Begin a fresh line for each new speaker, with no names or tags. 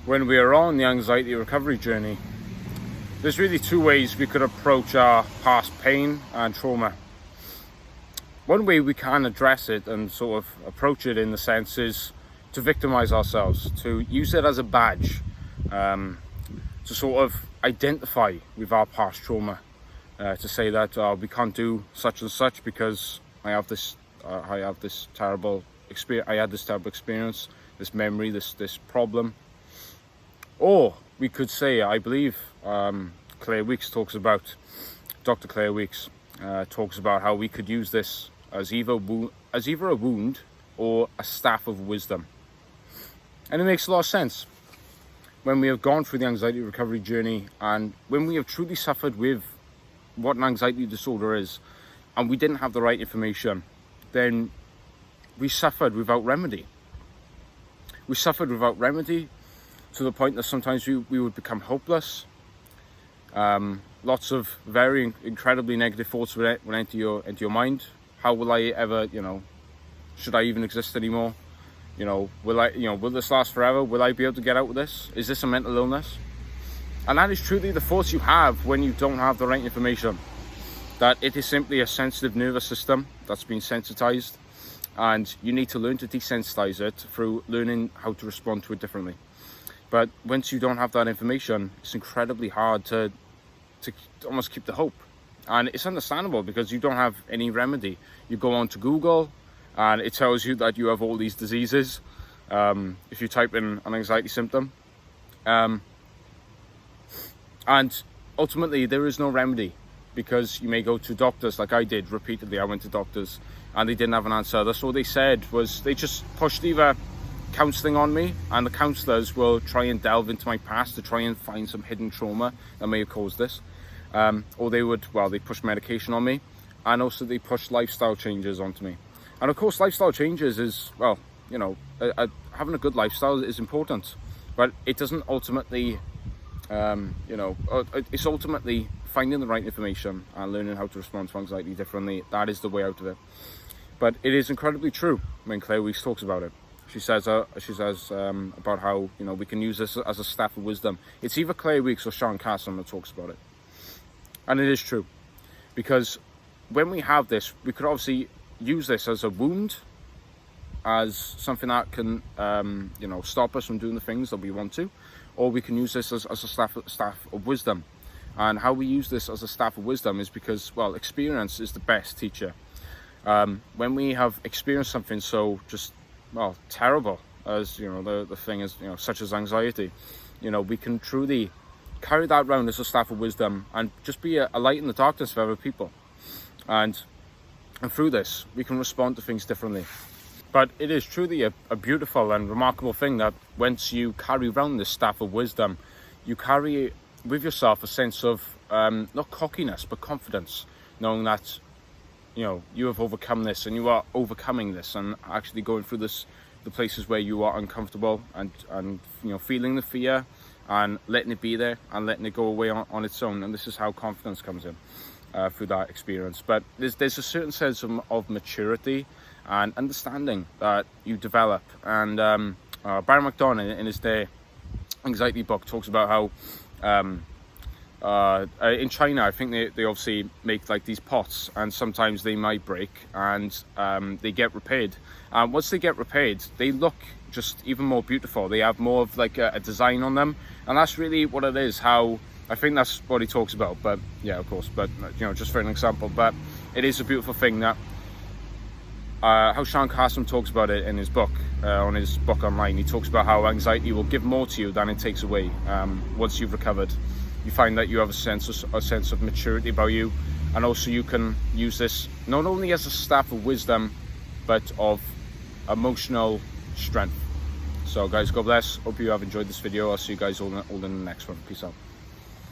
when we are on the anxiety recovery journey, there's really two ways we could approach our past pain and trauma. One way we can address it and sort of approach it in the sense is to victimize ourselves, to use it as a badge, to sort of identify with our past trauma, to say that we can't do such and such because I had this terrible experience, this memory, this problem. Or we could say, I believe Claire Weekes talks about, Dr. Claire Weekes talks about how we could use this as either a wound or a staff of wisdom. And it makes a lot of sense. When we have gone through the anxiety recovery journey and when we have truly suffered with what an anxiety disorder is and we didn't have the right information, then we suffered without remedy. We suffered without remedy to the point that sometimes we would become hopeless. Lots of very incredibly negative thoughts would enter your mind. How will I ever, should I even exist anymore? Will this last forever? Will I be able to get out of this? Is this a mental illness? And that is truly the thoughts you have when you don't have the right information. That it is simply a sensitive nervous system that's been sensitized, and you need to learn to desensitize it through learning how to respond to it differently. But once you don't have that information, it's incredibly hard to almost keep the hope. And it's understandable because you don't have any remedy. You go on to Google and it tells you that you have all these diseases. If you type in an anxiety symptom. And ultimately there is no remedy, because you may go to doctors like I did repeatedly. I went to doctors and they didn't have an answer. That's all they said was they just pushed either counselling on me, and the counsellors will try and delve into my past to try and find some hidden trauma that may have caused this. Or they push medication on me, and also they push lifestyle changes onto me. And of course, lifestyle changes is, having a good lifestyle is important, but it doesn't ultimately, it's ultimately finding the right information and learning how to respond to anxiety differently. That is the way out of it. But it is incredibly true when Claire Weekes talks about it. She says about how, we can use this as a staff of wisdom. It's either Claire Weekes or Sean Casson that talks about it. And it is true, because when we have this, we could obviously use this as a wound, as something that can, stop us from doing the things that we want to, or we can use this as a staff of wisdom. And how we use this as a staff of wisdom is because, experience is the best teacher. When we have experienced something so terrible as, the thing is, such as anxiety, we can truly carry that around as a staff of wisdom and just be a light in the darkness for other people. And through this, we can respond to things differently. But it is truly a beautiful and remarkable thing that once you carry around this staff of wisdom, you carry with yourself a sense of, not cockiness, but confidence, knowing that, you have overcome this and you are overcoming this and actually going through the places where you are uncomfortable and feeling the fear and letting it be there and letting it go away on its own. And this is how confidence comes in through that experience. But there's a certain sense of maturity and understanding that you develop. And Barry McDonagh in his Day Anxiety book talks about how in China, I think they obviously make like these pots, and sometimes they might break and they get repaired. And once they get repaired, they look just even more beautiful. They have more of like a design on them, and that's really what it is. How I think that's what he talks about. But yeah, of course, but just for an example. But it is a beautiful thing that how Sean Casson talks about it in his book, on his book online. He talks about how anxiety will give more to you than it takes away. Once you've recovered, you find that you have a sense of maturity about you, and also you can use this not only as a staff of wisdom, but of emotional strength. So guys, God bless. Hope you have enjoyed this video. I'll see you guys all in the next one. Peace out.